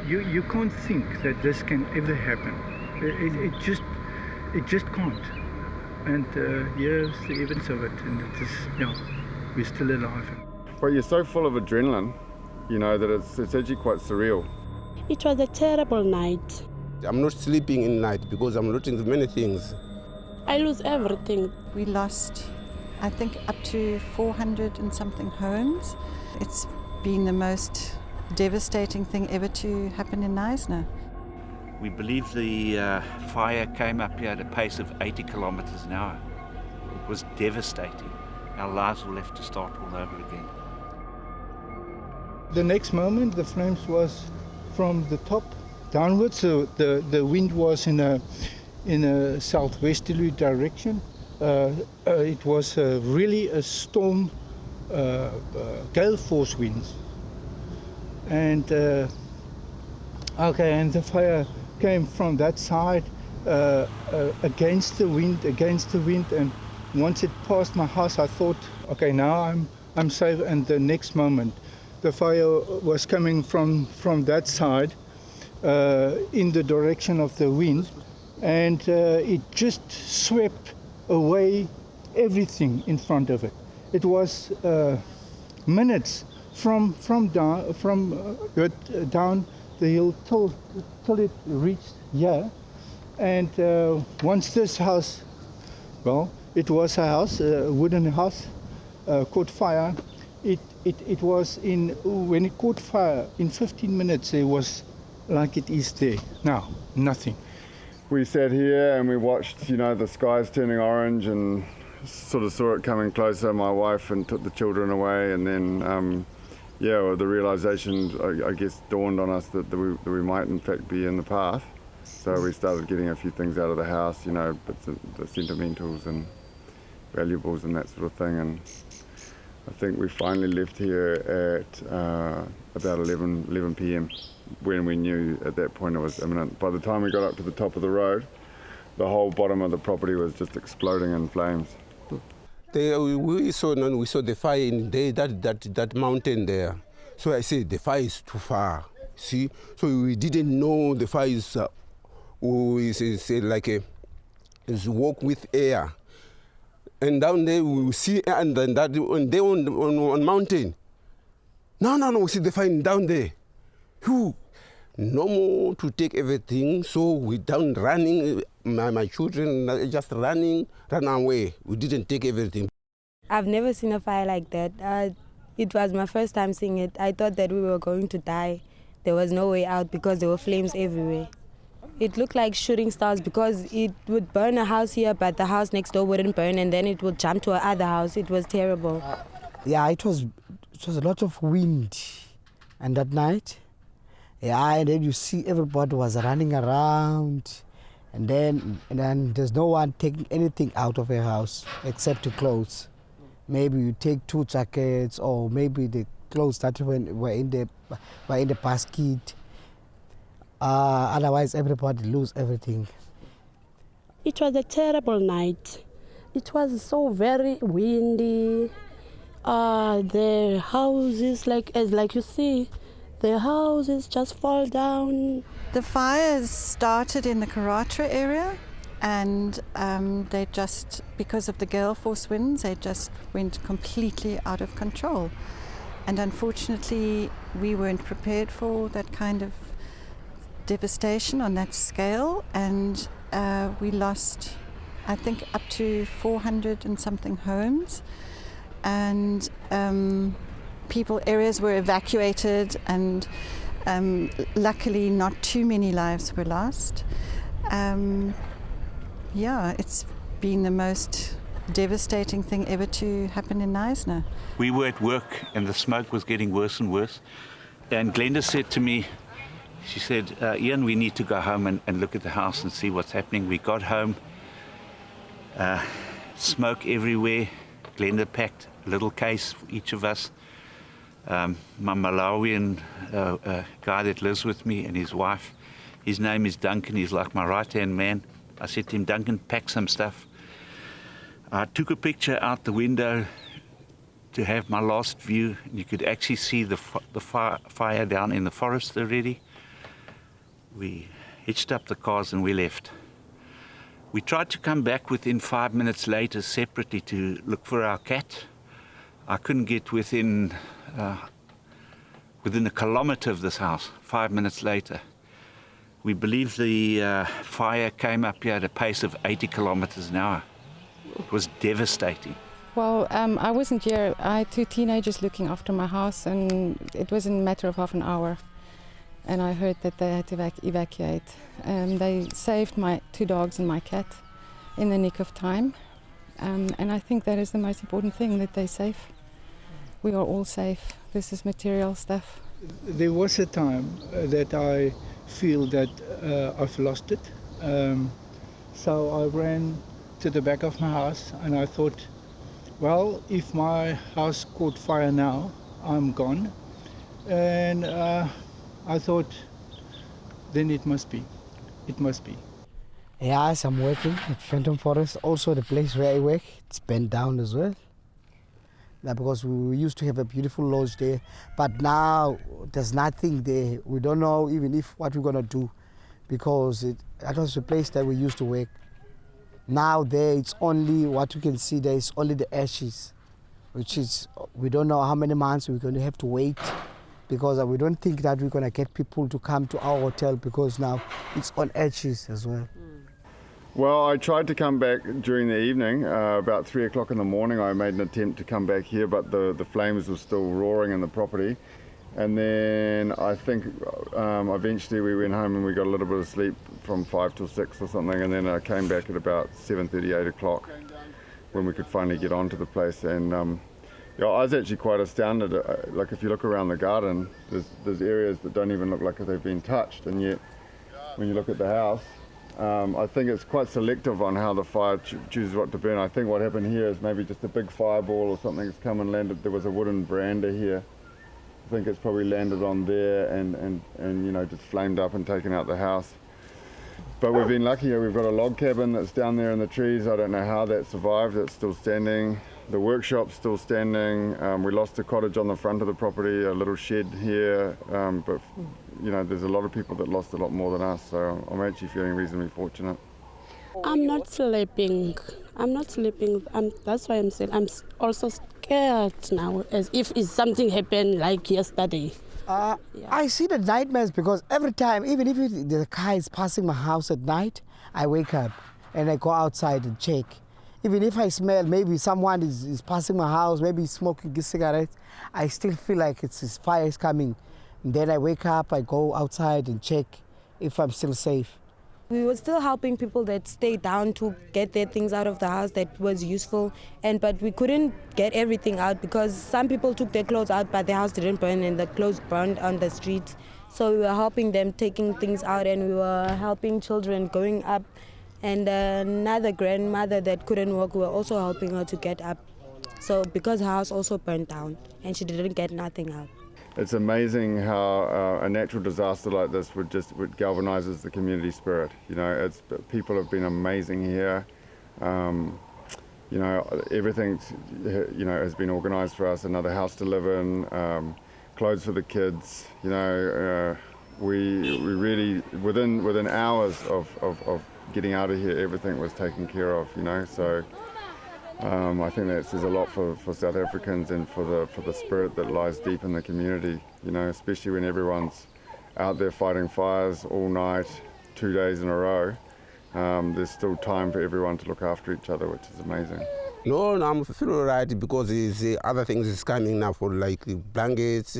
You can't think that this can ever happen. It just can't. And here's the evidence of it, and it is, we're still alive. Well, you're so full of adrenaline, that it's actually quite surreal. It was a terrible night. I'm not sleeping in night because I'm losing many things. I lose everything. We lost, I think, up to 400 and something homes. It's been the most devastating thing ever to happen in Knysna. We believe the fire came up here at a pace of 80 kilometers an hour. It was devastating. Our lives will have to start all over again. The next moment, the flames was from the top downwards. So the wind was in a southwesterly direction. It was really a storm, gale force winds. And and the fire came from that side against the wind, and once it passed my house, I thought, okay, now I'm safe. And the next moment, the fire was coming from that side in the direction of the wind, and it just swept away everything in front of it. It was minutes from down the hill till it reached here. And once this house, well, it was a house, a wooden house, caught fire. It was when it caught fire, in 15 minutes it was like it is there. Now, nothing. We sat here and we watched, the skies turning orange, and sort of saw it coming closer. My wife and took the children away, and then the realization, I guess, dawned on us that we might in fact be in the path. So we started getting a few things out of the house, bits of the sentimentals and valuables and that sort of thing. And I think we finally left here at about 11 p.m. when we knew at that point it was imminent. By the time we got up to the top of the road, the whole bottom of the property was just exploding in flames. We saw the fire in there, that mountain there. So I said, the fire is too far, see? So we didn't know the fire is like is walk with air. And down there we see, and then that on mountain. No, we see the fire down there. Whew. No more to take everything, so we down running, my children just run away. We didn't take everything. I've never seen a fire like that. It was my first time seeing it. I thought that we were going to die. There was no way out because there were flames everywhere. It looked like shooting stars because it would burn a house here, but the house next door wouldn't burn, and then it would jump to another house. It was terrible. It was a lot of wind, and that night, and then you see everybody was running around, and then there's no one taking anything out of a house except the clothes. Maybe you take 2 jackets, or maybe the clothes that were in the basket. Otherwise, everybody lose everything. It was a terrible night. It was so very windy. The houses, like you see, the houses just fall down. The fires started in the Karatra area, and they just, because of the gale force winds, they just went completely out of control. And unfortunately, we weren't prepared for that kind of devastation on that scale, and we lost, I think, up to 400 and something homes, and areas were evacuated, and luckily not too many lives were lost. It's been the most devastating thing ever to happen in Knysna. We were at work and the smoke was getting worse and worse, and Glenda said to me, she said, Ian, we need to go home and look at the house and see what's happening. We got home, smoke everywhere. Glenda packed a little case for each of us. My Malawian guy that lives with me and his wife, his name is Duncan, he's like my right-hand man. I said to him, Duncan, pack some stuff. I took a picture out the window to have my last view. You could actually see the fire down in the forest already. We hitched up the cars and we left. We tried to come back within 5 minutes later separately to look for our cat. I couldn't get within a kilometre of this house 5 minutes later. We believe the fire came up here at a pace of 80 kilometres an hour. It was devastating. Well, I wasn't here. I had two teenagers looking after my house, and it was in a matter of half an hour. And I heard that they had to evacuate. They saved my two dogs and my cat in the nick of time. And I think that is the most important thing, that they're safe. We are all safe. This is material stuff. There was a time that I feel that I've lost it. So I ran to the back of my house and I thought, well, if my house caught fire now, I'm gone. And I thought, then it must be. It must be. Yes, I'm working at Phantom Forest. Also, the place where I work, it's burned down as well. Because we used to have a beautiful lodge there, but now there's nothing there. We don't know even if what we're gonna do, because that was the place that we used to work. Now there, it's only what you can see. There is only the ashes, which is we don't know how many months we're going to have to wait, because we don't think that we're gonna get people to come to our hotel, because now it's on ashes as well. Well, I tried to come back during the evening. About 3 o'clock in the morning, I made an attempt to come back here, but the flames were still roaring in the property. And then I think eventually we went home and we got a little bit of sleep from 5 till 6 or something. And then I came back at about 7:30, 8 o'clock when we could finally get onto the place. And I was actually quite astounded. Like if you look around the garden, there's areas that don't even look like they've been touched. And yet when you look at the house, I think it's quite selective on how the fire chooses what to burn. I think what happened here is maybe just a big fireball or something that's come and landed. There was a wooden veranda here. I think it's probably landed on there and you know, just flamed up and taken out the house. But we've been lucky here. We've got a log cabin that's down there in the trees. I don't know how that survived. It's still standing. The workshop's still standing. We lost a cottage on the front of the property, a little shed here. But you know, there's a lot of people that lost a lot more than us. So I'm actually feeling reasonably fortunate. I'm not sleeping. That's why I'm saying I'm also scared now, as if it's something happened like yesterday. I see the nightmares because every time, even if the car is passing my house at night, I wake up and I go outside and check. Even if I smell maybe someone is passing my house, maybe smoking a cigarette, I still feel like fire is coming. And then I wake up, I go outside and check if I'm still safe. We were still helping people that stayed down to get their things out of the house that was useful, but we couldn't get everything out because some people took their clothes out but the house didn't burn and the clothes burned on the streets. So we were helping them taking things out, and we were helping children going up, and another grandmother that couldn't walk, we were also helping her to get up. So because her house also burned down and she didn't get nothing out. It's amazing how a natural disaster like this would galvanizes the community spirit. You know, people have been amazing here. You know, everything has been organized for us. Another house to live in, clothes for the kids. You know, we really within hours of getting out of here, everything was taken care of. You know, so. I think that says a lot for South Africans and for the spirit that lies deep in the community, you know, especially when everyone's out there fighting fires all night, 2 days in a row. There's still time for everyone to look after each other, which is amazing. No, I'm feeling right because other things is coming now for like blankets,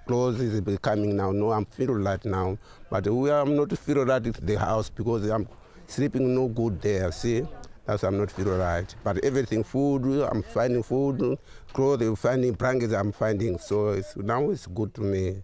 clothes is coming now. No, I'm feeling right now, but I'm not feeling right at the house because I'm sleeping no good there, see? That's I'm not feeling right. But everything, food, I'm finding food, clothes, I'm finding blankets, I'm finding. So now it's good to me.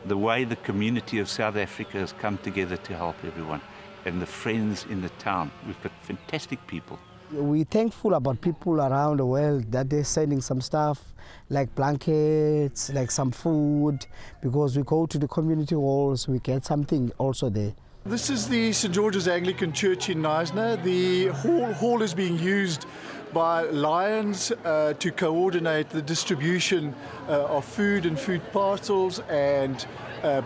The way the community of South Africa has come together to help everyone, and the friends in the town. We've got fantastic people. We're thankful about people around the world that they're sending some stuff like blankets, like some food, because we go to the community halls, we get something also there. This is the St. George's Anglican Church in Knysna. The hall is being used by Lions to coordinate the distribution of food and food parcels and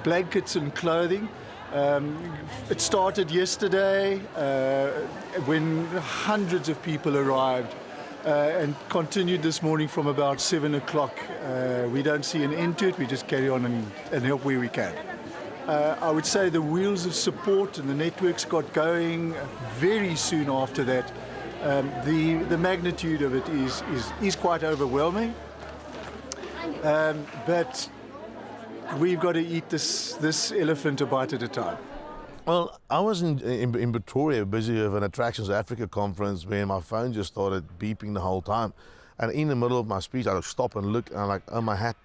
blankets and clothing. It started yesterday when hundreds of people arrived and continued this morning from about 7 o'clock. We don't see an end to it, we just carry on and help where we can. I would say the wheels of support and the networks got going very soon after that. The magnitude of it is quite overwhelming, but we've got to eat this elephant a bite at a time. Well, I was in Pretoria, busy with an Attractions Africa conference, where my phone just started beeping the whole time. And in the middle of my speech, I would stop and look, and I'm like, oh, my hat.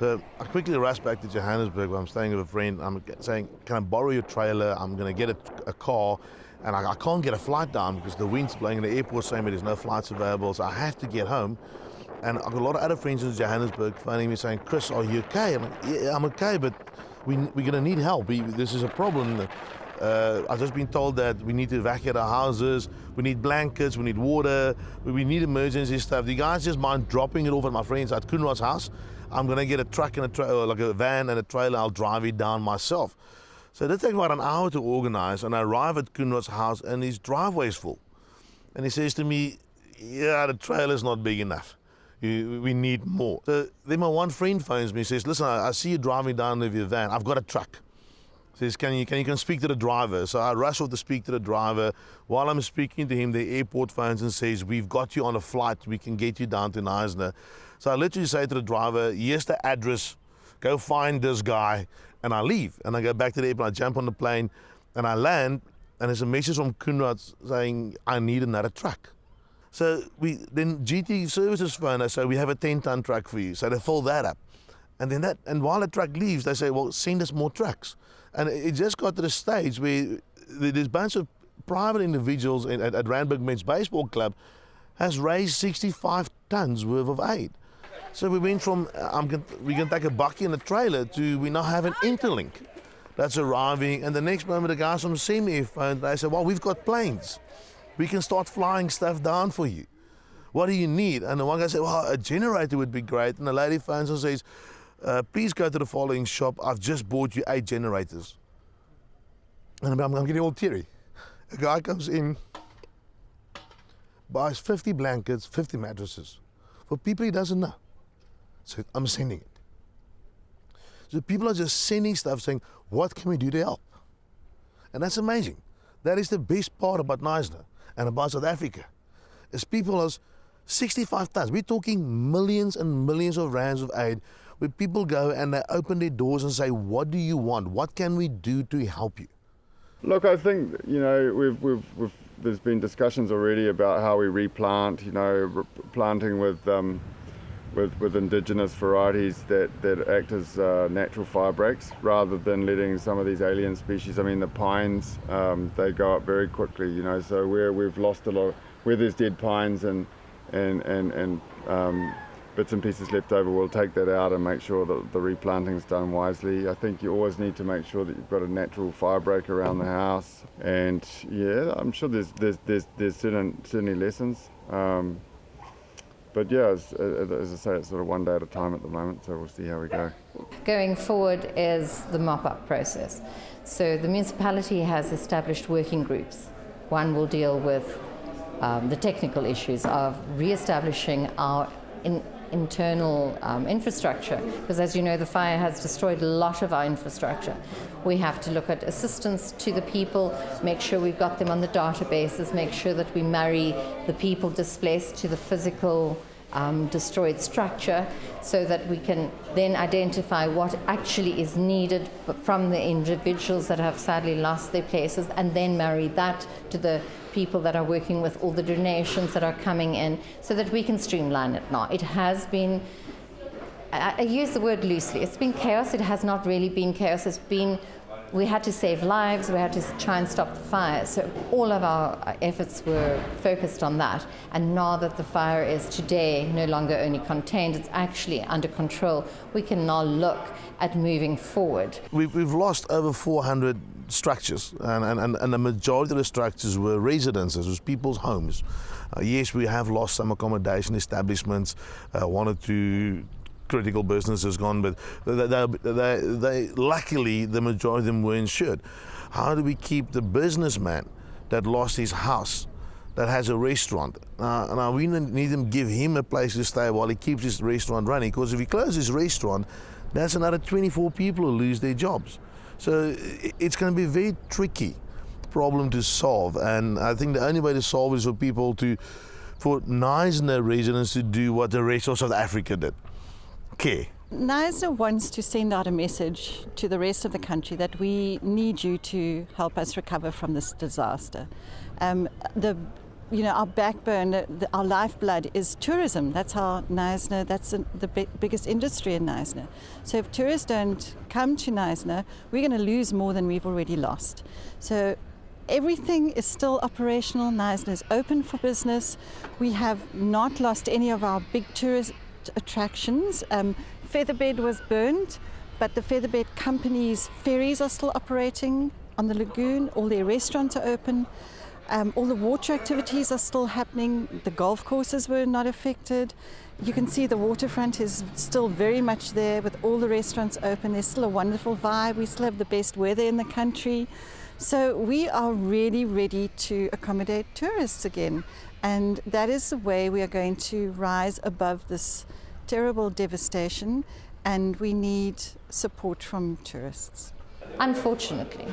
So I quickly rushed back to Johannesburg, where I'm staying with a friend. I'm saying, can I borrow your trailer? I'm going to get a car, and I can't get a flight down because the wind's blowing. The airport's saying there's no flights available, so I have to get home. And I've got a lot of other friends in Johannesburg phoning me saying, Chris, are you okay? I'm like, yeah, I'm okay, but we're going to need help. This is a problem. I've just been told that we need to evacuate our houses, we need blankets, we need water, we need emergency stuff. The guys just mind dropping it off at my friends at Kunrad's house. I'm going to get a truck and like a van and a trailer. I'll drive it down myself. So that takes about an hour to organize, and I arrive at Kunrad's house and his driveway is full. And he says to me, yeah, the trailer's not big enough. We need more. So then my one friend phones me and says, listen, I see you driving down with your van. I've got a truck. Says, can you speak to the driver? So I rush off to speak to the driver. While I'm speaking to him, the airport phones and says, we've got you on a flight. We can get you down to Knysna. So I literally say to the driver, here's the address. Go find this guy. And I leave. And I go back to the airport. I jump on the plane and I land. And there's a message from Kunrad saying, I need another truck. So then GT Services phone us, so we have a 10-ton truck for you. So they fill that up. And while the truck leaves, they say, well, send us more trucks. And it just got to the stage where there's a bunch of private individuals at Randburg Men's Baseball Club has raised 65 tons worth of aid. So we went from, we can take a bucket and a trailer to we now have an interlink that's arriving. And the next moment, the guys from SEMI phone, they said, well, we've got planes. We can start flying stuff down for you. What do you need? And the one guy said, well, a generator would be great. And the lady phones and says, please go to the following shop. I've just bought you 8 generators. And I'm getting all teary. A guy comes in, buys 50 blankets, 50 mattresses for people he doesn't know. So I'm sending it. So people are just sending stuff saying, what can we do to help? And that's amazing. That is the best part about Knysna and about South Africa. Is people as 65 tons. We're talking millions and millions of rands of aid where people go and they open their doors and say, what do you want? What can we do to help you? Look, I think, there's been discussions already about how we replant, planting with indigenous varieties that act as natural fire breaks rather than letting some of these alien species. I mean, the pines, they go up very quickly, so we've lost a lot, where there's dead pines and bits and pieces left over, we'll take that out and make sure that the replanting is done wisely. I think you always need to make sure that you've got a natural fire break around the house, and yeah, I'm sure there's certainly lessons. But yeah, as I say, it's sort of one day at a time at the moment, so we'll see how we go. Going forward is the mop-up process. So the municipality has established working groups. One will deal with the technical issues of re-establishing our internal infrastructure, because as you know, the fire has destroyed a lot of our infrastructure. We have to look at assistance to the people, make sure we've got them on the databases, make sure that we marry the people displaced to the physical destroyed structure, so that we can then identify what actually is needed from the individuals that have sadly lost their places, and then marry that to the people that are working with all the donations that are coming in, so that we can streamline it now. It has been, I use the word loosely, it's been chaos. It has not really been chaos. It's been, we had to save lives, we had to try and stop the fire. So all of our efforts were focused on that. And now that the fire is today no longer only contained, it's actually under control, we can now look at moving forward. We've lost over 400 structures, and the majority of the structures were residences, was people's homes. Yes, we have lost some accommodation establishments, 1 or 2 critical business has gone, but they luckily the majority of them were insured. How do we keep the businessman that lost his house, that has a restaurant? Now we need to give him a place to stay while he keeps his restaurant running, because if he closes his restaurant, that's another 24 people who lose their jobs. So it's going to be a very tricky problem to solve, and I think the only way to solve it is for Knysna residents to do what the rest of South Africa did. Care. Knysna wants to send out a message to the rest of the country that we need you to help us recover from this disaster. Our backbone, our lifeblood is tourism. That's how Knysna, that's the biggest industry in Knysna. So if tourists don't come to Knysna, we're going to lose more than we've already lost. So everything is still operational. Knysna is open for business. We have not lost any of our big tourist attractions. Featherbed was burned, but the Featherbed company's ferries are still operating on the lagoon. All their restaurants are open. All the water activities are still happening. The golf courses were not affected. You can see the waterfront is still very much there with all the restaurants open. There's still a wonderful vibe. We still have the best weather in the country. So we are really ready to accommodate tourists again. And that is the way we are going to rise above this terrible devastation, and we need support from tourists. Unfortunately,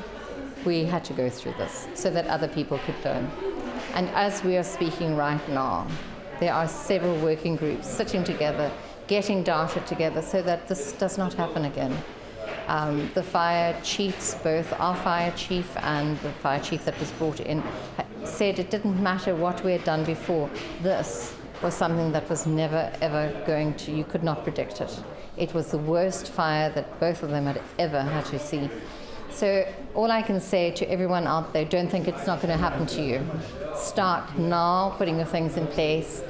we had to go through this so that other people could learn. And as we are speaking right now, there are several working groups sitting together, getting data together so that this does not happen again. The fire chiefs, both our fire chief and the fire chief that was brought in, said it didn't matter what we had done before. This was something that was never, ever you could not predict it. It was the worst fire that both of them had ever had to see. So all I can say to everyone out there, don't think it's not going to happen to you. Start now putting your things in place.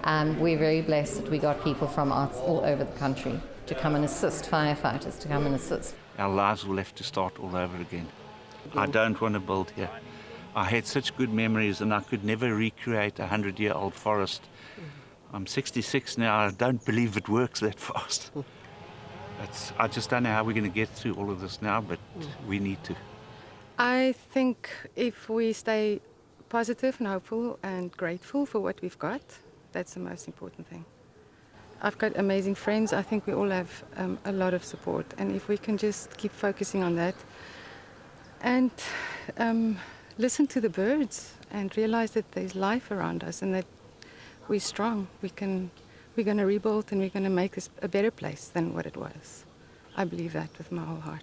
And we're very blessed that we got people from all over the country to come and assist, firefighters to come and assist. Our lives will have to start all over again. I don't want to build here. I had such good memories and I could never recreate a 100-year-old forest. I'm 66 now, I don't believe it works that fast. I just don't know how we're going to get through all of this now, but we need to. I think if we stay positive and hopeful and grateful for what we've got, that's the most important thing. I've got amazing friends. I think we all have a lot of support. And if we can just keep focusing on that and listen to the birds and realize that there's life around us and that we're strong, we're going to rebuild and we're going to make this a better place than what it was. I believe that with my whole heart.